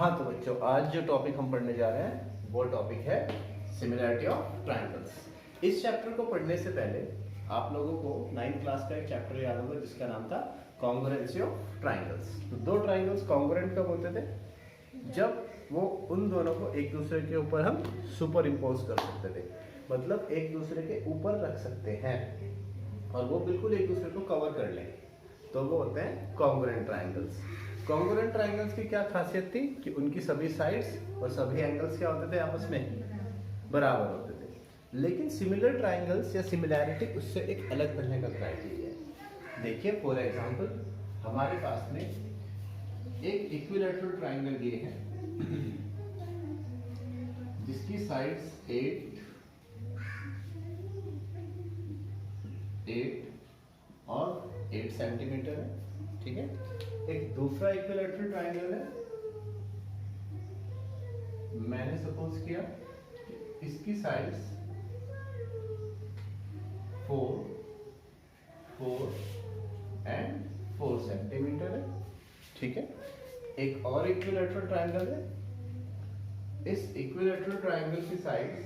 हाँ तो बच्चों, आज जो टॉपिक हम पढ़ने जा रहे हैं वो टॉपिक है सिमिलैरिटी ऑफ ट्रायंगल्स। इस चैप्टर को पढ़ने से पहले आप लोगों को 9th क्लास का एक चैप्टर याद होगा जिसका नाम था कॉन्ग्रुएंसी ऑफ ट्रायंगल्स। तो दो ट्रायंगल्स कॉन्ग्रुएंट कब होते थे? जब वो उन दोनों को एक दूसरे के ऊपर हम सुपर इम्पोज कर सकते थे, मतलब एक दूसरे के ऊपर रख सकते हैं और वो बिल्कुल एक दूसरे को कवर कर लें, तो वो होते हैं कॉन्ग्रुएंट ट्रायंगल्स। कॉन्ग्रुएंट ट्रायंगल्स की क्या खासियत थी कि उनकी सभी साइड्स और सभी एंगल्स क्या होते थे, आपस में बराबर होते थे। लेकिन सिमिलर ट्रायंगल्स या सिमिलैरिटी उससे एक अलग तरह का क्राइटेरिया है। देखिए फॉर एग्जांपल, हमारे पास में एक इक्विलैटरल ट्रायंगल ये है जिसकी साइड्स 8 और 8 सेंटीमीटर है, ठीक है। एक दूसरा इक्विलैटरल ट्रायंगल है, मैंने सपोज किया कि इसकी साइड्स 4 एंड 4 सेंटीमीटर है, ठीक है। एक और इक्विलैटरल ट्रायंगल है, इस इक्विलैटरल ट्रायंगल की साइड्स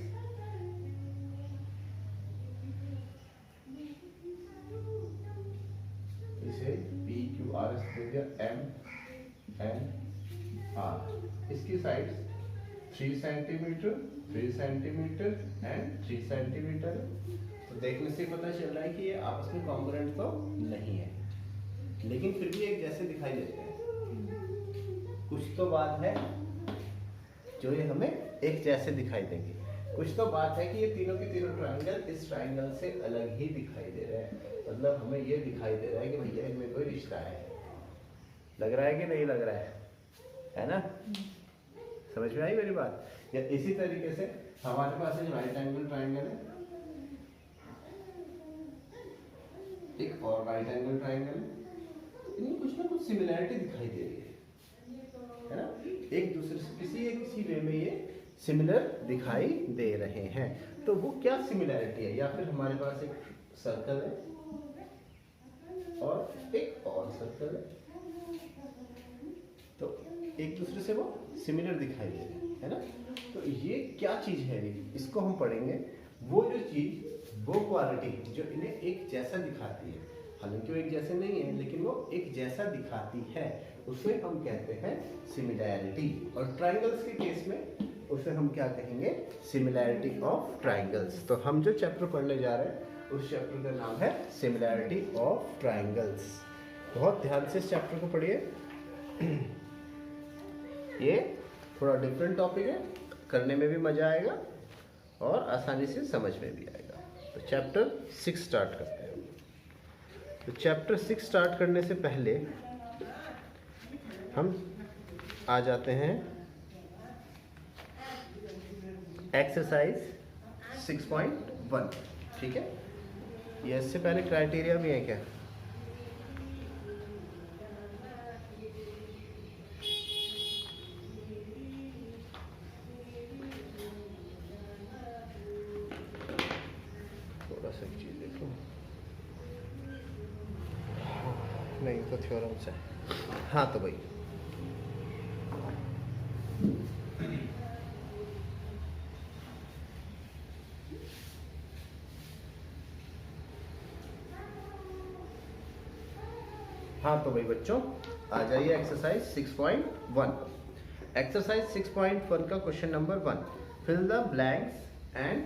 इसे PQRS दे दिया, MNR। इसकी sides 3 centimetre, 3 centimetre and 3 centimetre. तो देखने से पता चल रहा है कि ये आपस में कॉन्ग्रुएंट तो नहीं है, लेकिन फिर भी एक जैसे दिखाई देते हैं। कुछ तो बात है जो ये हमें एक जैसे दिखाई देंगे, कुछ तो बात है कि ये तीनों के तीनों ट्रायंगल इस ट्रायंगल से अलग ही दिखाई दे रहे हैं। मतलब हमें ये दिखाई दे रहा है कि भैया इनमें कोई रिश्ता है। लग रहा है कि नहीं लग रहा है ना? समझ में आई मेरी बात? या इसी तरीके से हमारे पास एक राइट एंगल ट्रायंगल है, एक और राइट एंगल ट्रायंगल है, इनमें कुछ ना कुछ सिमिलैरिटी दिखाई दे रही है ना? एक दूसरे से किसी वे में ये सिमिलर दिखाई दे रहे हैं। तो वो क्या सिमिलैरिटी है? या फिर हमारे पास एक सर्कल है और एक और सर्कल है, तो एक दूसरे से वो सिमिलर दिखाई दे रहे हैं, है ना? तो ये क्या चीज है, इसको हम पढ़ेंगे। वो जो चीज, वो क्वालिटी जो इन्हें एक जैसा दिखाती है, हालांकि वो एक जैसे नहीं है लेकिन वो एक जैसा दिखाती है, उसे हम कहते हैं सिमिलैरिटी। और ट्रायंगल्स के केस में उसे हम क्या कहेंगे? Similarity of triangles. तो हम जो चैप्टर पढ़ने जा रहे हैं उस चैप्टर का नाम है सिमिलैरिटी ऑफ ट्रायंगल्स। बहुत ध्यान से इस चैप्टर को पढ़िए। ये थोड़ा डिफरेंट टॉपिक है, करने में भी मजा आएगा और आसानी से समझ में भी आएगा। तो चैप्टर 6 स्टार्ट करते हैं। तो चैप्टर 6 स्टार्ट करने से पहले हम आ जाते हैं एक्सरसाइज 6.1, ठीक है। ये इससे पहले क्राइटेरिया भी है क्या? थोड़ा सा चीज देखो, नहीं तो थ्योरम से। हाँ तो भाई बच्चों आ जाइए एक्सरसाइज 6.1। एक्सरसाइज 6.1 का question number 1, fill the blanks and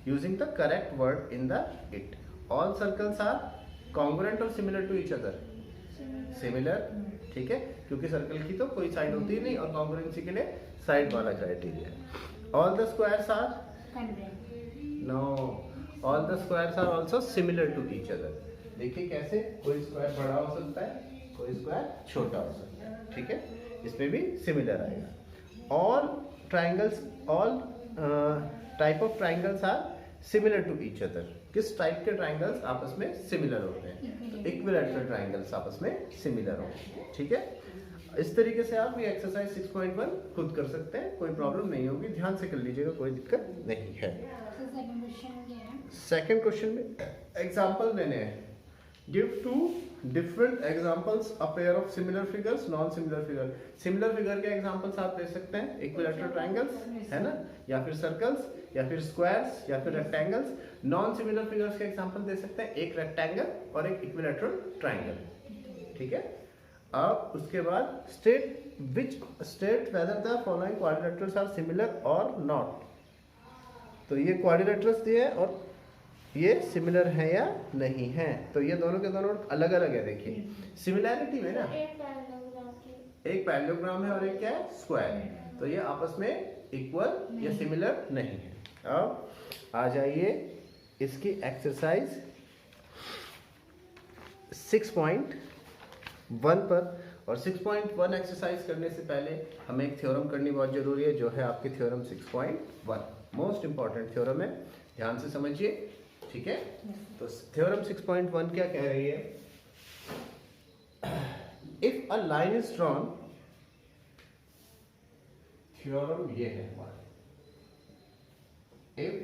using the correct word in the it. All circles are congruent और similar to each other. Similar, ठीक है, क्योंकि सर्कल की तो कोई साइड होती ही नहीं और कॉन्ग्रुएंसी के लिए साइड वाला क्राइटेरिया है। All the squares are no, all the squares are also similar to each other. देखिए कैसे, कोई स्क्वायर बड़ा हो सकता है, कोई स्क्वायर छोटा हो सकता है, ठीक है, इसमें भी सिमिलर आएगा। All triangles, all type of triangles are similar to each other. किस टाइप के ट्रायंगल्स आपस में सिमिलर होते हैं? इक्विलैटरल ट्रायंगल्स आपस में सिमिलर होते हैं, ठीक है। इस तरीके से आप ये एक्सरसाइज 6.1 खुद कर सकते हैं, कोई प्रॉब्लम नहीं होगी, ध्यान से कर लीजिएगा, कोई दिक्कत नहीं है। सेकंड क्वेश्चन में एग्जाम्पल देने हैं, Give two different examples a pair of similar figures, non-similar figure. Similar figure के examples आप दे सकते हैं equilateral triangles, है ना, या फिर circles, या फिर squares, या फिर rectangles. Non-similar figures के example दे सकते हैं एक rectangle और एक equilateral triangle. ठीक है. अब उसके बाद state whether the following quadrilaterals are similar or not. तो ये quadrilaterals दिए हैं और ये सिमिलर है या नहीं है, तो ये दोनों के दोनों अलग अलग है. देखिए सिमिलैरिटी में ना एक पैरेललोग्राम है और एक क्या है, स्क्वायर है, तो ये आपस में इक्वल या सिमिलर नहीं है. अब आ जाइए इसकी एक्सरसाइज 6.1 पर. और 6.1 एक्सरसाइज करने से पहले हमें एक थ्योरम करनी बहुत जरूरी है, जो है आपकी थ्योरम 6.1. मोस्ट इंपॉर्टेंट थ्योरम है, ध्यान से समझिए. ठीक है. तो थ्योरम 6.1 क्या कह रही है? If a line is drawn, theorem ये है हमारा, if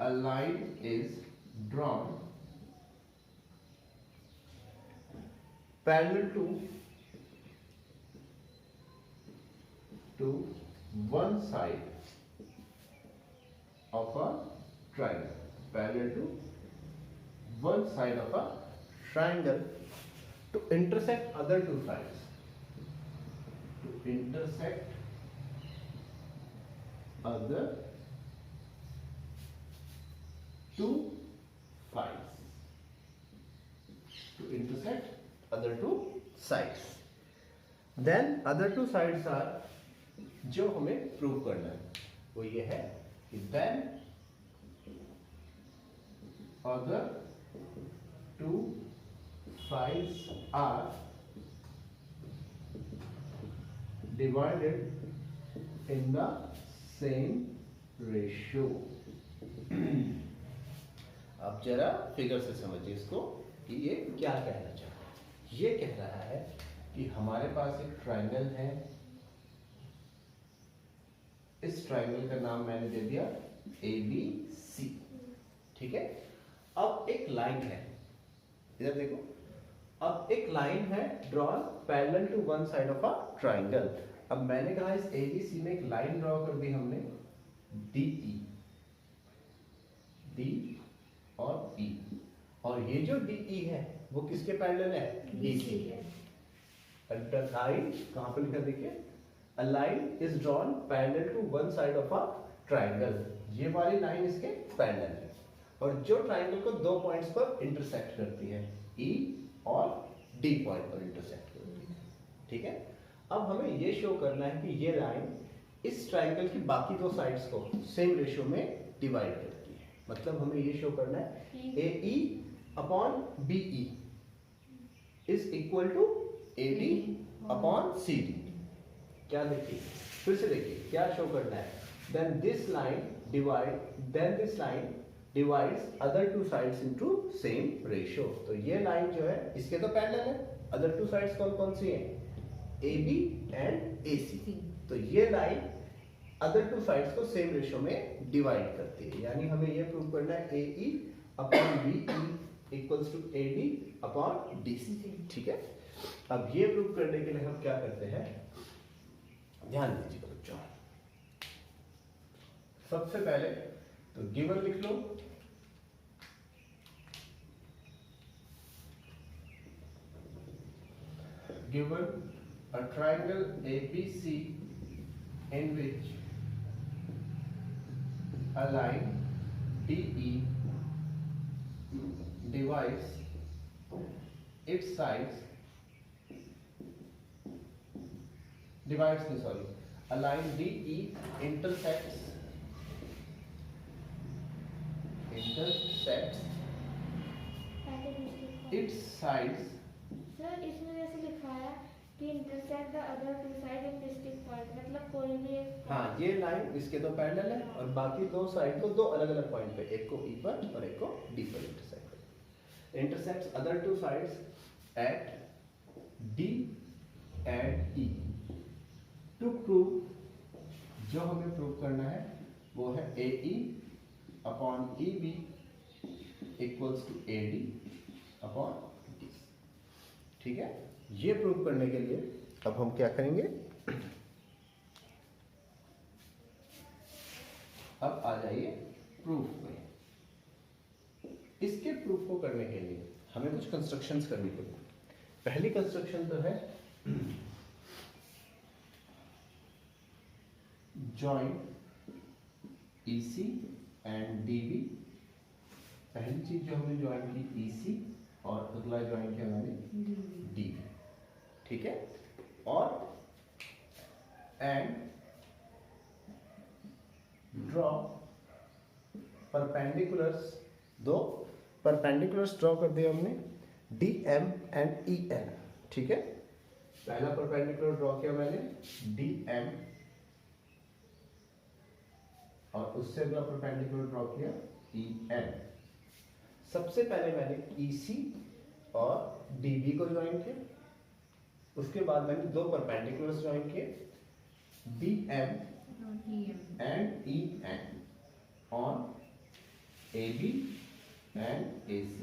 a line is drawn parallel to one side of a triangle, parallel to one side of a triangle to intersect other two sides, to intersect other two sides, to intersect other two sides. Then other two sides are, जो हमें prove करना है वो ये है कि then other two sides are divided in the same ratio. अब जरा फिगर से समझिए इसको कि ये क्या कहना चाह रहा है. ये कह रहा है कि हमारे पास एक ट्रायंगल है, इस ट्रायंगल का नाम मैंने दे दिया ABC. ठीक है. अब एक लाइन है, इधर देखो, अब एक लाइन है drawn parallel to one side of a triangle. अब मैंने कहा इस ABC में एक लाइन ड्रॉ कर दी हमने DE, D और E, और ये जो DE है वो किसके पैरेलल है? BC है. लाइन कहां पर लिखा देखिए, A line is drawn parallel to one side of a triangle. ये वाली लाइन इसके पैरेलल है और जो ट्राइंगल को दो पॉइंट्स पर इंटरसेक्ट करती है, E और D पॉइंट पर इंटरसेक्ट करती है. ठीक है. अब हमें ये शो करना है कि ये लाइन इस ट्राइंगल की बाकी दो साइड्स को सेम रेशियो में डिवाइड करती है. मतलब हमें ये शो करना है AE upon BE is equal to AD upon CD. क्या देखिए, फिर से देखिए क्या शो करना है. then this line divides other two sides into same ratio. तो ये लाइन जो है इसके तो पैरेलल है, अदर टू साइड्स कौन कौन सी हैं? AB and AC. तो ये लाइन अदर टू साइड्स को सेम रेशियो में डिवाइड करती है. यानी हमें ये प्रूव करना है AE upon BE equals to AD upon DC. ठीक है. अब ये प्रूव करने के लिए हम क्या करते हैं, ध्यान दीजिएगा बच्चों. सबसे पहले तो गिवन लिख लो. Given a triangle ABC in which a line DE divides its sides a line DE intersects its sides. Sir इसमें जैसे लिखा है कि intersect the other two side in distinct point, मतलब कोई भी एक, हाँ, ये लाइन इसके तो पैरेलल है और बाकी दो साइड को दो अलग अलग पॉइंट पे, एक को E पर और एक को D पर इंटरसेक्ट करती है. Intersects other two sides at D and E. To prove, जो हमें प्रूव करना है वो है AE upon EB equals to AD upon 20। ठीक है, ये प्रूव करने के लिए अब हम क्या करेंगे, अब आ जाइए प्रूफ में। इसके प्रूफ को करने के लिए हमें कुछ कंस्ट्रक्शंस करनी पड़ेगी। पहली कंस्ट्रक्शन तो है जॉइंट EC एंड DB। पहली चीज जो हमने ज्वाइन की EC और अगला ज्वाइन किया हमने DB। ठीक है, और एंड ड्रॉ परपेंडिकुलर्स, दो परपेंडिकुलर्स ड्रॉ कर दिए हमने DM एंड EN। ठीक है, पहला परपेंडिकुलर ड्रॉ किया मैंने DM और उससे अगला परपेंडिकुलर ड्रॉ किया EN। सबसे पहले मैंने EC और DB को ज्वाइन किया, उसके बाद मैंने दो परपेंडिकुलर्स ज्वाइन किए DM and EN on AB and AC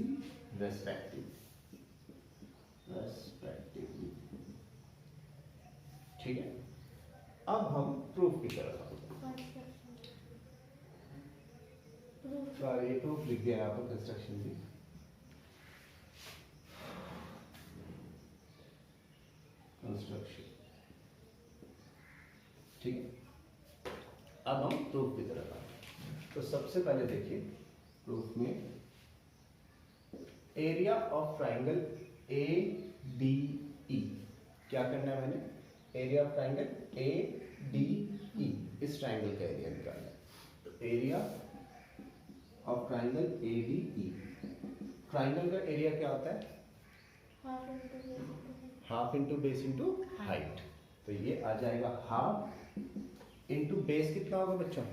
respectively। ठीक है, अब हम प्रूफ की तरफ ये प्रूफ लिख दिया आपको, कंस्ट्रक्शन भी। कंस्ट्रक्शन ठीक है, अब हम प्रूफ की तरफ आए। तो सबसे पहले देखिए प्रूफ में एरिया ऑफ ट्राइंगल ADE, क्या करना है मैंने, एरिया ऑफ ट्राइंगल ADE, इस ट्राइंगल का एरिया निकालना है। तो area of triangle ADE, triangle का एरिया क्या होता है, half into base into height. तो ये आ जाएगा हाफ इंटू बेस, कितना होगा बच्चों,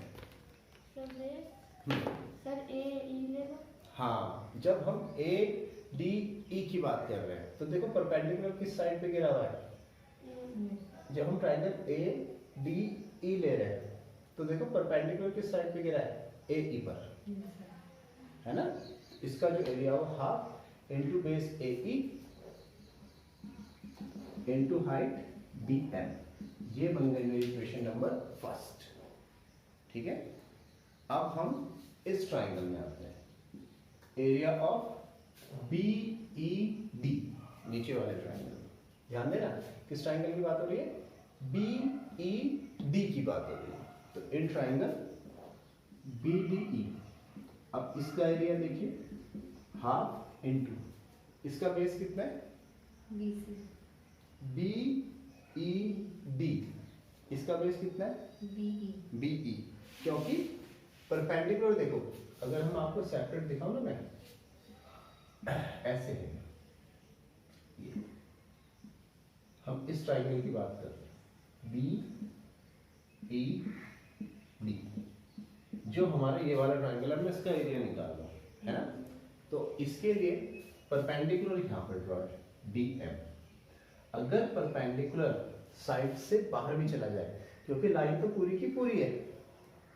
सर AE लेगा। हाँ, जब हम ADE की बात कर रहे हैं तो देखो परपेंडिकुलर किस साइड पे गिरा हुआ है, जब हम ट्राइंगल ADE ले रहे हैं तो देखो परपेंडिकुलर किस साइड पे गिरा है, AE पर, है ना। इसका जो एरिया हो half into base AE into height DM, ये बन गई मेरी इक्वेशन नंबर फर्स्ट। ठीक है, अब हम इस ट्राइंगल में आते हैं, एरिया ऑफ BED, नीचे वाले ट्राइंगल, ध्यान देना किस ट्राइंगल की बात हो रही है, BED की बात हो रही है। तो इन ट्राइंगल BDE, अब इसका एरिया देखिए हाफ इंटू, इसका बेस कितना है BED, इसका बेस कितना है BE, क्योंकि परपेंडिकुलर देखो, अगर हम आपको सेपरेट दिखाऊं ना, मैं ऐसे है, ये हम इस ट्राइंगल की बात कर रहे हैं BED, जो हमारा ये वाला ट्राइंगल है, मैं इसका एरिया निकाल रहा हूं, है ना। तो इसके लिए परपेंडिकुलर यहाँ पर ड्रॉ है DM। अगर परपेंडिकुलर साइड से बाहर भी चला जाए, क्योंकि लाइन तो पूरी की पूरी है,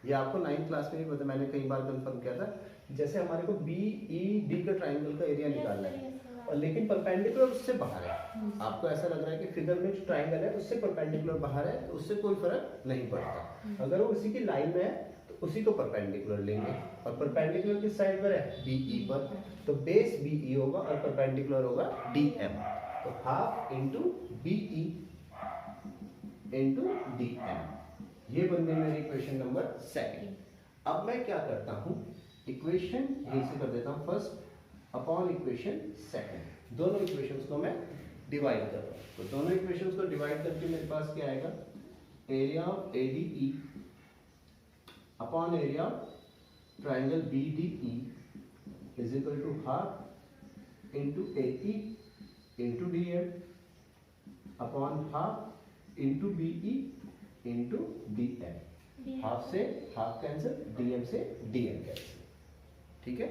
ये आपको 9th क्लास में नहीं पता, मैंने कई बार कंफर्म किया था, जैसे हमारे को BED का ट्राइंगल का एरिया निकालना है, और लेकिन परपेंडिकुलर उससे बाहर है। आपको ऐसा लग रहा है कि फिगर में जो ट्राइंगल है उससे परपेंडिकुलर बाहर है, तो उससे कोई फर्क नहीं पड़ता। अगर वो उसी की लाइन में है तो उसी को परपेंडिकुलर लेंगे, और परपेंडिकुलर किस साइड पर है, BE पर, तो बेस BE होगा और परपेंडिकुलर होगा DM। तो half into BE into DM, ये बन गई मेरी इक्वेशन नंबर सेकंड। अब मैं क्या करता हूँ, इक्वेशन यहीं से कर देता हूँ फर्स्ट अपॉन इक्वेशन सेकंड, दोनों इक्वेशंस को मैं डिवाइड कर रहा हूँ। तो दोनों इक्वेशंस को डिवाइड करके मेरे पास क्या आएगा, area of ADE upon area of triangle BDE is equal to half into AE into DM upon half into BE into DM। Half से हाफ कैंसिल, DM से DM कैंसिल। ठीक है,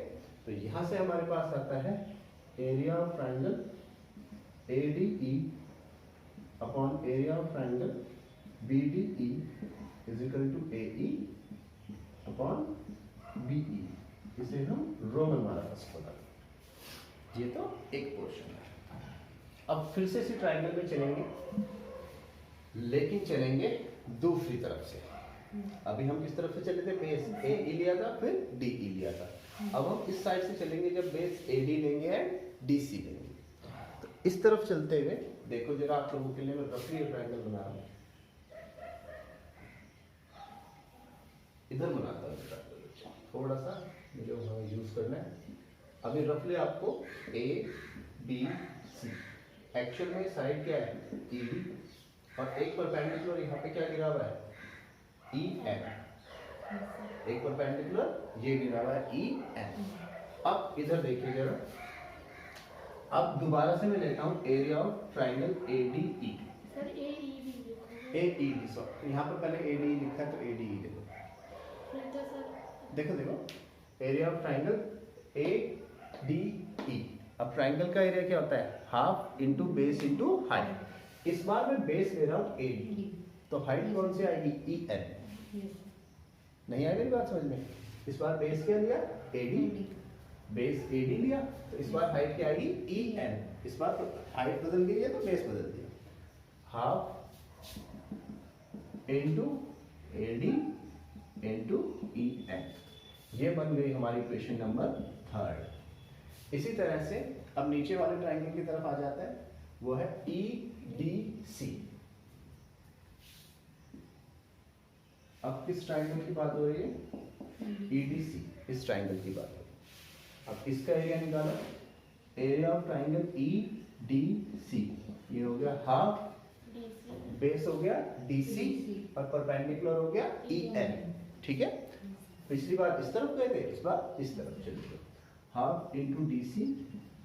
तो यहां से हमारे पास आता है area of triangle ADE upon area of triangle BDE is equal to AE upon BE। इसे हम रोमन वाला फर्स्ट बना, ये तो एक पोर्शन है। अब फिर से इसी ट्राइंगल में चलेंगे, लेकिन चलेंगे दूसरी तरफ से। अभी हम किस तरफ से चले थे? बेस ए ई लिया था, फिर डी ई लिया था। अब हम इस साइड से चलेंगे जब बेस ए डी लेंगे एंड डी सी लेंगे। तो इस तरफ चलते हुए देखो जरा, आप लोगों के लिए मैं रफली ट्राइंगल बना रहा हूँ। इधर बनाता हूँ ट्राइंगल, थोड़ा सा मुझे वहाँ यूज करना है। अभी रफली आपको ए बी सी, एक्चुअल में साइड क्या है? ई डी, और एक परपेंडिकुलर यहाँ पे क्या गिरा हुआ है? E N. एक परपेंडिकुलर ये गिरा हुआ है ई एन। अब इधर देखिए जरा, अब दोबारा से मैं लेता हूँ area of triangle A D E. Sir A E D लिखो। ए ई डी, सॉरी यहाँ पर पहले ए डी लिखा है तो ए डी ई देखो। फिर तो सर देखो देखो, area of triangle A D ई। अब ट्राइंगल का एरिया क्या होता है? Half into base into height. इस बार मैं बेस ले रहा हूँ ए डी, तो हाइट कौन सी आएगी? E N. नहीं आ गई बात समझ में? इस बार बेस क्या लिया? A D, base A D लिया, तो इस बार हाइट क्या आएगी? E N. इस बार तो हाइट बदल गई है तो बेस बदल दिया। Half into A D into E N, ये बन गई हमारी इक्वेशन नंबर 3। इसी तरह से अब नीचे वाले ट्राइंगल की तरफ आ जाता है, वो है ई डी सी। अब किस ट्राइंगल की बात हो रही है? ई डी सी, इस ट्राइंगल की बात हो रही है। अब इसका एरिया निकालो, area of triangle E D C, ये हो गया हाफ, बेस हो गया डी सी, और परपेंडिकुलर हो गया ई एन। ठीक है, पिछली बार इस तरफ गए थे, इस बार इस तरफ चलिए। Half into D C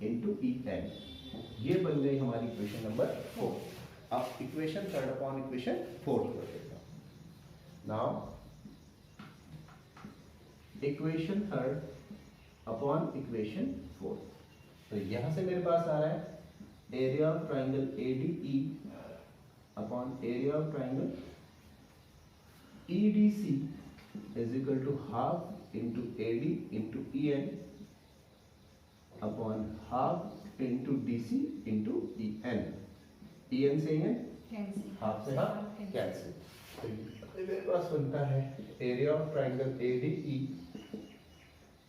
into E N, ये बन गई हमारी इक्वेशन नंबर 4। अब इक्वेशन थर्ड अपॉन इक्वेशन 4 कर देता हूँ। Now equation third upon equation 4, तो यहां से मेरे पास आ रहा है area of triangle A D E upon area of triangle E D C is equal to half into A D into E N upon half into D C into E N. E N से half से half cancel, तो मेरे पास बनता है area of triangle A D E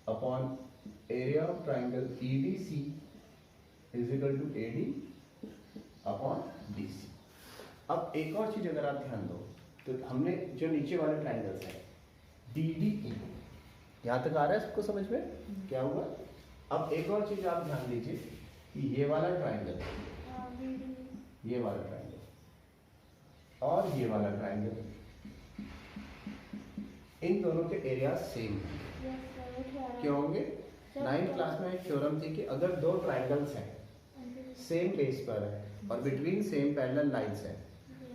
upon area of triangle E D C is equal to A D upon D C. अब एक और चीज अगर आप ध्यान दो, तो हमने जो नीचे वाले ट्राइंगल्स हैं डी डी ई, यहाँ तक आ रहा है सबको समझ में? क्या हुआ? अब एक और चीज आप ध्यान दीजिए कि ये वाला ट्राइंगल, ये वाला ट्राइंगल और ये वाला ट्राइंगल, इन दोनों के एरिया सेम हैं। क्यों होंगे? 9th क्लास में एक थ्योरम थी कि अगर दो ट्राइंगल्स हैं सेम बेस पर है और बिटवीन सेम पैरेलल लाइंस हैं,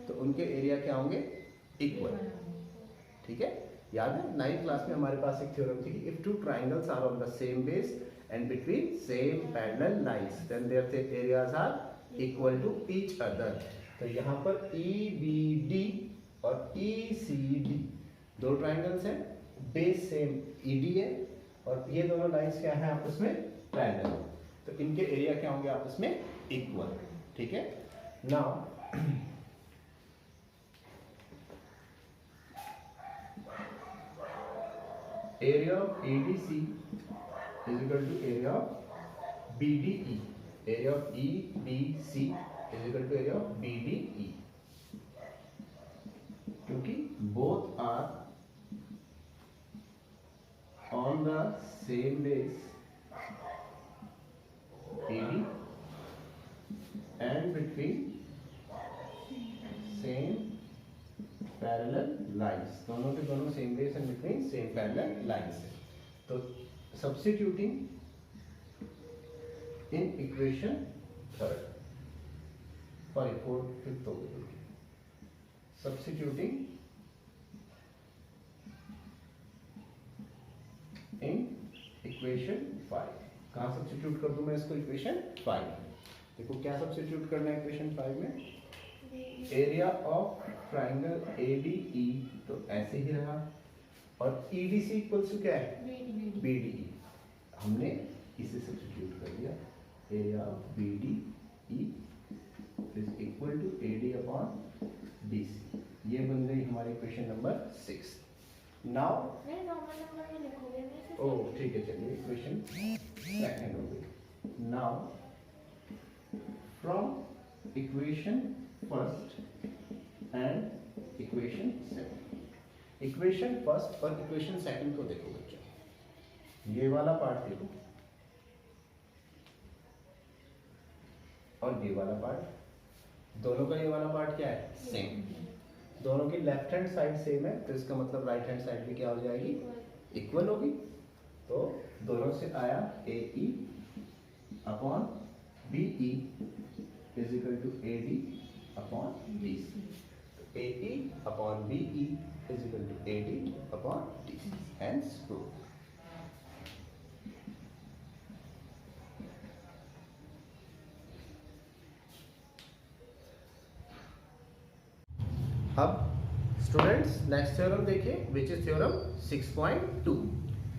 तो उनके एरिया क्या होंगे? इक्वल। ठीक है, याद है 9th क्लास में हमारे पास एक थ्योरम थी कि if two triangles are on the same base and between same parallel lines then their areas are equal to each other। तो यहाँ पर EBD और ECD दो ट्राइंगल्स हैं, बेस सेम ED है, और ये दोनों लाइंस क्या हैं आपस में? पैरेलल। तो इनके एरिया क्या होंगे आपस में? इक्वल। ठीक है, now area of ADC is equal to area of BDE. Area of EDC is equal to area of BDE, क्योंकि both are on the same base AD and between same parallel lines। दोनों के दोनों same base and between same parallel lines है। तो substituting in equation third, sorry fifth हो गई, substituting in equation 5। कहाँ substitute कर दूं मैं इसको? equation 5। देखो क्या substitute करना है equation 5 में? एरिया ऑफ ट्राइंगल ADE तो ऐसे ही रहा, और EDC इक्वल्स टू क्या है? BDE। हमने इसे सब्स्टिट्यूट कर दिया, area B D E is equal to A D upon D C. ये बन गई हमारी इक्वेशन नंबर 6। नाउ नहीं रोमन नंबर में लिखोगे नहीं ओ ठीक है, चलिए इक्वेशन सेकंड हो गई। Now from equation first and equation second, equation first और इक्वेशन सेकंड को देखो बच्चों, ये वाला पार्ट देखो और ये वाला पार्ट, दोनों का ये वाला पार्ट क्या है, सेम। दोनों की लेफ्ट हैंड साइड सेम है, तो इसका मतलब राइट हैंड साइड भी क्या हो जाएगी, इक्वल होगी। तो दोनों से आया A E upon B E is equal to A D upon D C. A E upon B E is equal to A D upon D C, hence prove. अब स्टूडेंट्स नेक्स्ट थ्योरम देखिए, which is theorem 6.2।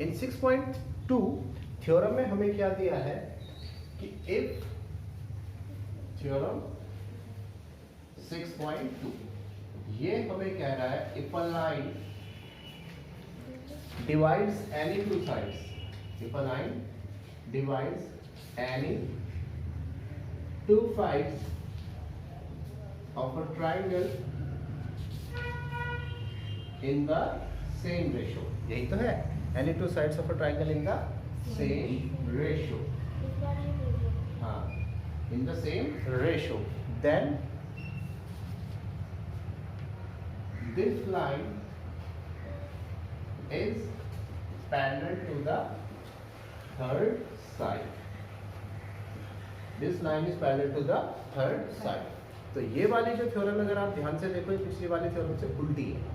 इन 6.2 theorem में हमें क्या दिया है कि if theorem 6.2 ये हमें कह रहा है if a line divides any two sides, if a line divides any two sides of a triangle in the same ratio, यही तो है, any two sides of a triangle in the same ratio, इस बार ये देखो हाँ, in the same ratio, then this line is parallel to the third side, this line is parallel to the third side। तो ये वाली जो theorem अगर आप ध्यान से देखो, ये पिछली वाली थ्योरम से उल्टी है,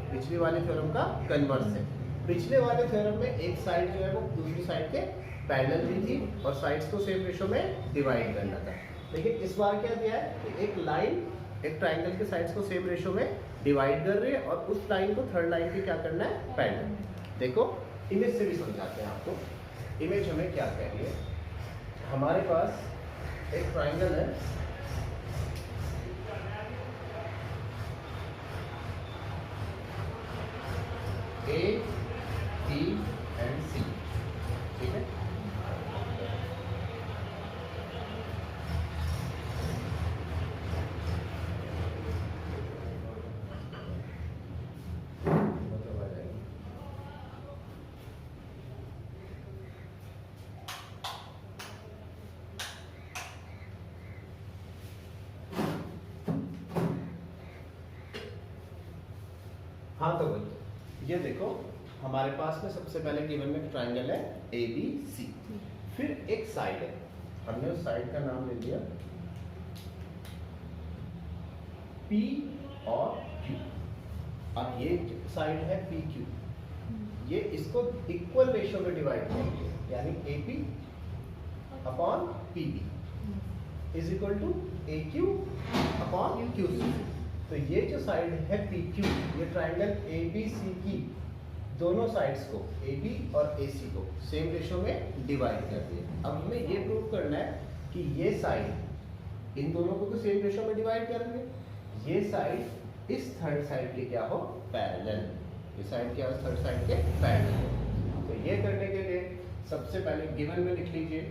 पिछली वाले थ्योरम का कन्वर्स है। पिछले वाले थ्योरम में एक साइड जो है वो दूसरी साइड के पैरेलल भी थी और साइड्स को सेम रेशो में डिवाइड करना था, लेकिन इस बार क्या दिया है कि एक लाइन एक ट्राइंगल के साइड्स को सेम रेशो में डिवाइड कर रही है और उस लाइन को थर्ड लाइन पे क्या करना है, पैरेलल। देखो इमेज से भी समझाते हैं आपको। इमेज हमें क्या कह रही है, हमारे पास एक ट्राइंगल है, A, B and C, ठीक है। हाँ तो भाई ये देखो हमारे पास में सबसे पहले गिवन में ट्राइंगल है ए बी सी, फिर एक साइड है, हमने उस साइड का नाम ले लिया P और Q। अब ये साइड है पी क्यू, ये इसको इक्वल रेशियो में डिवाइड करेंगे, यानी A P upon P B is equal to A Q upon Q C. तो ये जो साइड है पी क्यू, ये ट्राइंगल ए बी सी की दोनों साइड्स को ए बी और ए सी को सेम रेशियो में डिवाइड कर दिया। अब हमें ये प्रूव करना है कि ये साइड इन दोनों को तो सेम रेशियो में डिवाइड करेंगे, ये साइड इस थर्ड साइड के क्या हो, पैरेलल। ये साइड क्या हो, थर्ड साइड के पैरेलल। तो ये करने के लिए सबसे पहले गिवन में लिख लीजिए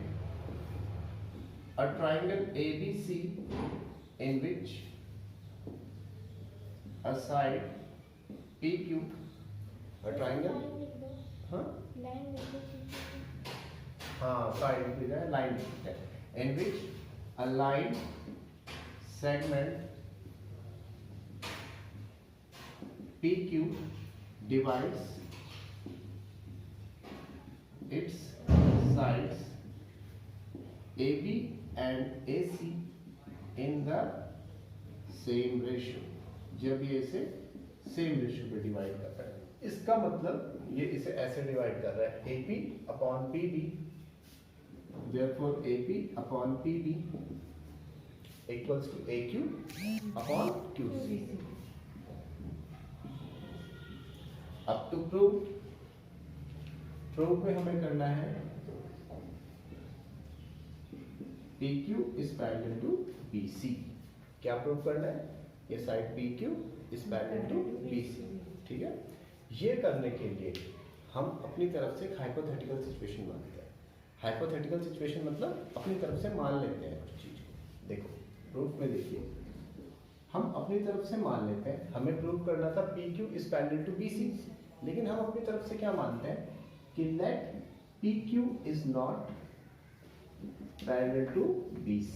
a triangle A B C in which a side PQ, a triangle, हाँ लाइन लिख दो, हाँ साइड लिख है, लाइन लिख है, in which a line segment PQ divides its sides AB and AC in the same ratio। जब ये इसे सेम रेशियो पे डिवाइड कर रहा है, इसका मतलब ये इसे ऐसे डिवाइड कर रहा है AP upon PB, therefore AP upon PB equals to AQ upon QC। अब टू प्रूव में हमें करना है PQ is parallel to BC। क्या प्रूव करना है? ये side PQ is parallel to BC। ठीक है, ये करने के लिए हम अपनी तरफ से एक हाइपोथेटिकल सिचुएशन मानते हैं। हाइपोथेटिकल सिचुएशन मतलब अपनी तरफ से मान लेते हैं कुछ चीज को। देखो प्रूफ में देखिए, हम अपनी तरफ से मान लेते हैं, हमें प्रूव करना था PQ is parallel to BC, लेकिन हम अपनी तरफ से क्या मानते हैं कि let PQ is not parallel to BC।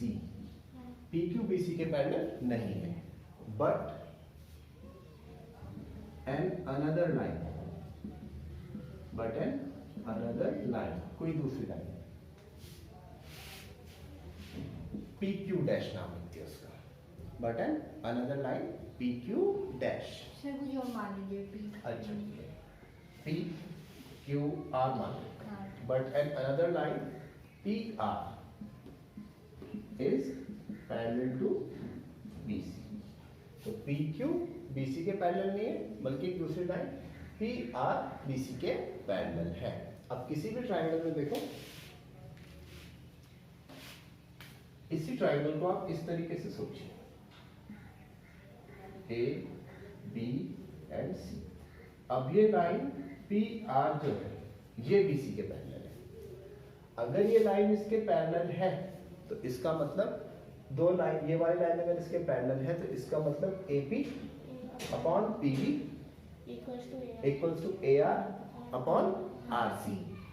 PQ BC के पैरेलल नहीं है, बट एन अनदर लाइन, कोई दूसरी लाइन PQ डैश नाम लिखते हैं उसका, but an another line PQ dash. Sir कुछ और मान लीजिए पी। अच्छा PQR मान लो, but an another line PR is parallel to BC। तो PQ BC के पैरेलल नहीं है, बल्कि एक दूसरी लाइन PR BC के पैरेलल है। अब किसी भी ट्रायंगल में देखो, इसी ट्रायंगल को आप इस तरीके से सोचिए, A B एंड C। अब ये लाइन PR जो है ये BC के पैरेलल है। अगर ये लाइन इसके पैरेलल है तो इसका मतलब दो लाइन, ये वाली लाइन अगर इसके पैरेलल है तो इसका मतलब AP upon PB equals to AR upon RC।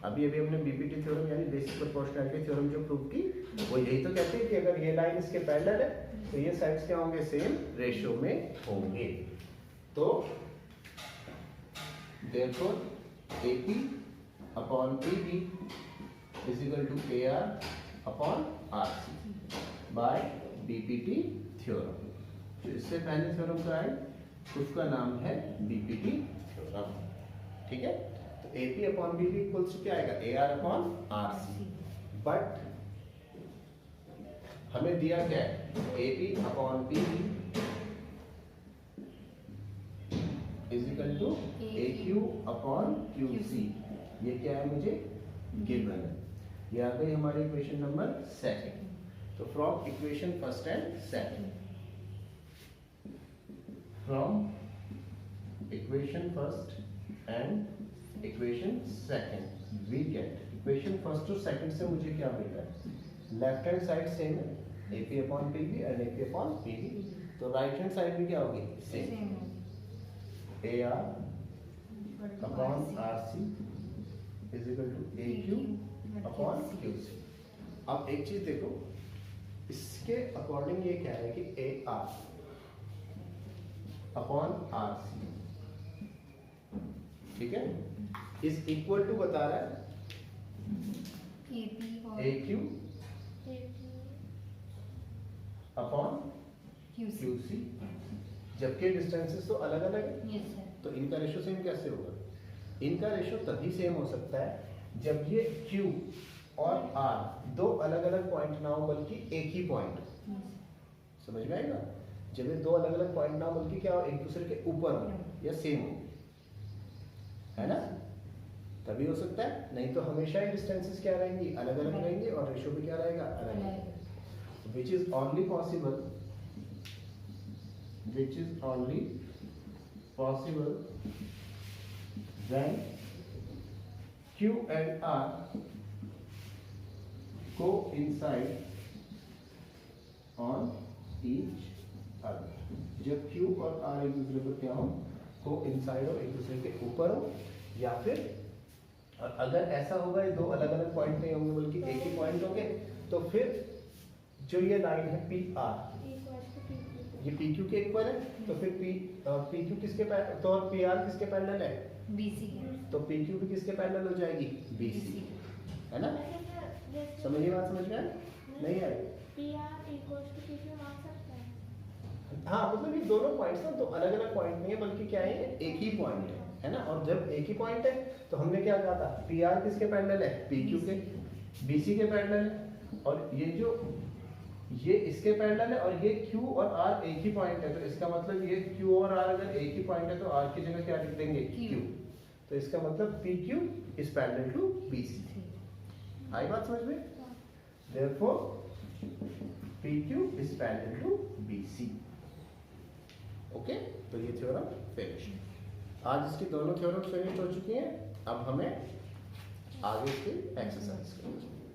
अभी हमने BPT थ्योरम यानी बेसिक प्रोपोर्शनैलिटी थ्योरम जो प्रूव की, वो यही तो कहते हैं कि अगर ये लाइन इसके पैरेलल है तो ये साइड्स क्या होंगे? सेम रेशियो में होंगे। तो therefore AP upon PB is equal to AR upon RC by BPT theorem. तो इससे पहले थ्योरम का है, उसका नाम है BPT थ्योरम। ठीक है, तो AP upon BB equals to क्या आएगा? AR upon RC। बट हमें दिया क्या है? AP upon BB is equal to AQ upon QC। ये क्या है मुझे गिवन है। ये आ गई हमारी इक्वेशन नंबर 2। तो from equation first and second, from equation first and equation second we get, equation first to second से मुझे क्या मिल रहा है? लेफ्ट हैंड साइड सेम है, AP upon PB and AP upon PB। तो राइट हैंड साइड भी क्या होगी? Same, AR upon RC is equal to AQ upon QC। अब एक चीज देखो, इसके अकॉर्डिंग ये क्या है कि AR अपॉन RC, ठीक है, इज इक्वल टू बता रहा है AQ अपॉन QC, जबकि डिस्टेंसेस तो अलग अलग है। तो इनका रेशियो सेम कैसे होगा? इनका रेशियो तभी सेम हो सकता है जब ये Q और R दो अलग अलग पॉइंट ना हो बल्कि एक ही पॉइंट। समझ में आएगा? जब ये दो अलग अलग पॉइंट ना हो बल्कि क्या हो, एक दूसरे के ऊपर हो या सेम हो, है ना, तभी हो सकता है। नहीं तो हमेशा ही डिस्टेंसेस क्या रहेंगी? अलग अलग रहेंगी और रेशियो भी क्या रहेगा? अलग। Which is only possible when Q and R coincide on each other। जब Q और R एक दूसरे पर क्या हो? coincide हो, एक दूसरे के ऊपर हो, या फिर और अगर ऐसा होगा ये दो अलग अलग पॉइंट नहीं होंगे बल्कि एक ही पॉइंट होंगे, तो फिर जो ये लाइन है PR, ये PQ के इक्वल है, तो फिर PQ किसके पैरेलल, तो और PR किसके पैरेलल है? BC के। तो PQ भी किसके पैरेलल हो जाएगी? BC, है ना? समझिए बात, समझ में नहीं आई? PR इक्वल्स टू PQ मान सकते हैं। हाँ, मतलब ये दोनों पॉइंट्स ना तो अलग अलग पॉइंट नहीं है बल्कि क्या है? एक ही पॉइंट है ना? और जब एक ही पॉइंट है तो हमने क्या कहा था? PR किसके पैरेलल है? PQ के। BC के पैरेलल है, और ये इसके पैरेलल है, और ये Q और R एक ही पॉइंट है, तो इसका मतलब ये Q और R अगर एक ही पॉइंट है तो R की जगह क्या लिख देंगे? Q। तो इसका मतलब PQ is parallel to BC। आई बात समझ में? Therefore PQ is parallel to BC. Okay, तो ये थ्योरम फिनिश। आज इसकी दोनों थ्योरम फिनिश हो चुकी हैं। अब हमें आगे इसकी एक्सरसाइज करनी है।